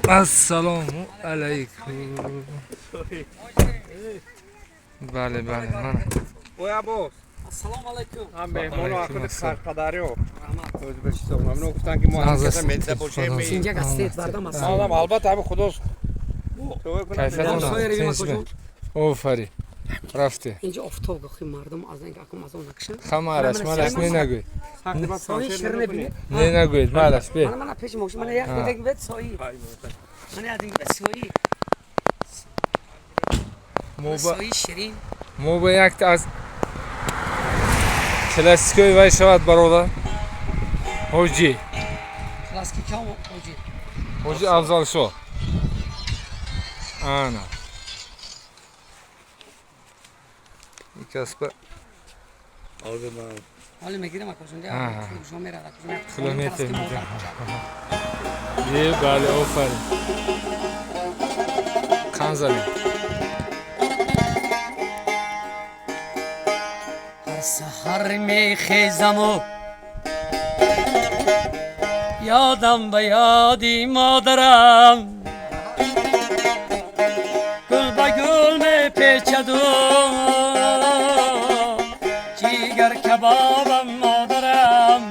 Assalomu alaykum. Bale bale mana. Oy Abbos. Assalomu alaykum. Ham mehmon oxiri assalom. Qashqadaryo. O'zbekiston. Mamnun guftan ki muhabbet medda boshaymi. Sinja gaset bardam aslında. Sağlam albat abi xudos. Kayfiyat Ben ona. soyarım Tinchmi? akşam. Ofari. Rafti. İnce oftob gakhi mardum azdan akım azon akşam. Hamma arash malash ne nagoy. Soy şirne bile. Ne nagoy malash be. Mana peş moş mana yak dedek vet soy. Mana adin vet soy. Moba Soy şirin. moba yakta az Klasikoy va shavad baroda. Hoji. Klaski kam oji. Hoji afzal sho. Ana. Kaspa Hali megirem akşam ya. Ha. Şom mera akşam. kilometr. Ye bale ofari. Kanzali. Her sahar mi khizamo. Yadam be yadi madaram. Gül be gül me peçadu. Ciger kebabam madaram.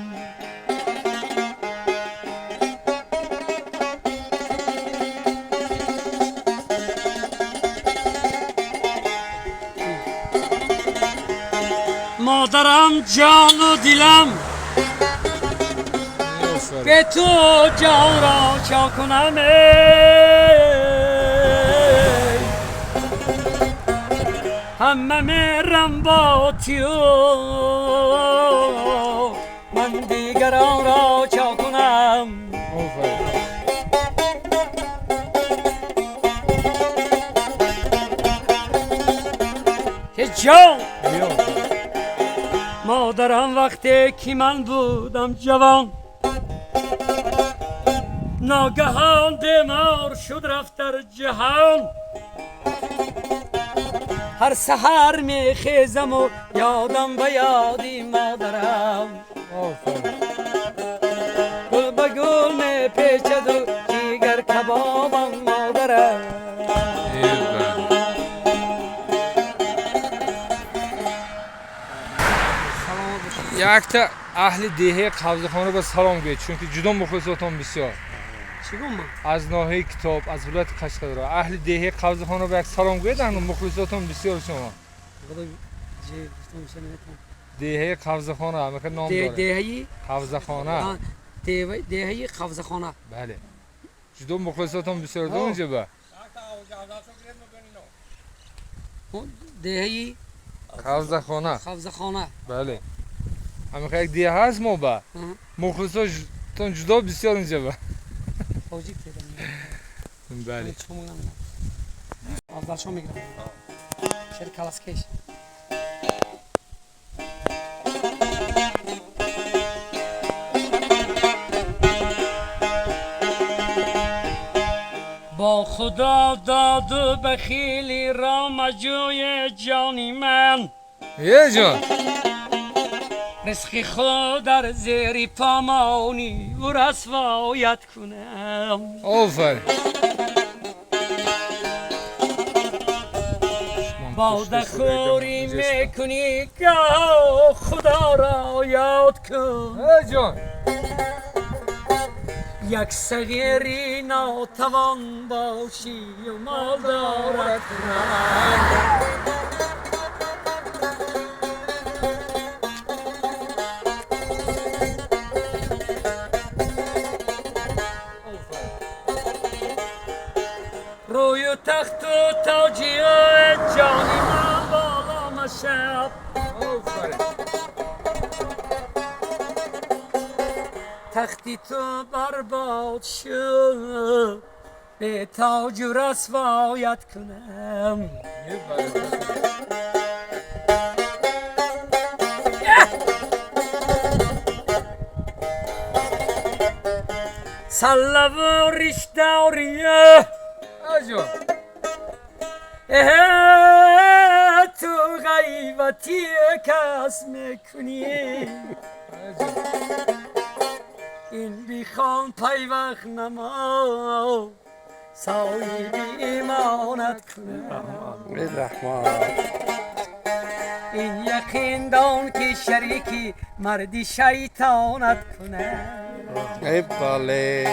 Madaram canı dilam. Ofari. به تو جان را چا کنم همه میرم با تیو من دیگران را چا کنم Ofari. که جان Yok. مادرم وقتی که من بودم جوان ناگهان دمار شد رفت در جهان هر سحر می خیزم و یادم به یادی مادرم Ofari. گل به گل می پیچد و دیگر کبابم مادرم Ye bale. Yakta ahli dehe qabzixona ba salom go'y, chunki juda muxlisotim bisyor. چیگون ما؟ Az nohi kitob, az viloyat Qashqadaryo. Ahli dehe qabzixona ba salom go'y, dangum muxlisotim bisyor shoma. خدا جی گفتم سن نتون Dehe qabzixona, hamka nom dore. دههی Qabzixona. دههی قفزه خانه Bale. Juda muxlisotim bisyor do'nja ba. دههی Qabzixona. قفزه خانه Bale. Hamka ek dehe has mo ba. Muxlisotim juda bisyor unja ba. فوجی کردم Bale. چون میگم افضل شو میگم شرکت کلاسکش با خدا داد و بخیلی را مجوی جانی من Ye jon. رزق خود در زیر پامانی و رسوایت کنم Ofari. باده خوری میکنی که خدا را یاد کن Ye jon. یک صغیری ناتوان باشی و مال دارد رنگ روی تخت و تاجی جانی من بالا شب Ofari. تختی تو برباد شد به تاج و رسوایت کنم Ye bale. سلب و ریشتاریه Ye jon. تو غیبتی کس میکنی این بیخوان پیوخ نما صاحب ایمانت کنه رحمان این یقین دان که شریکی مردی شیطانت کنه ای باله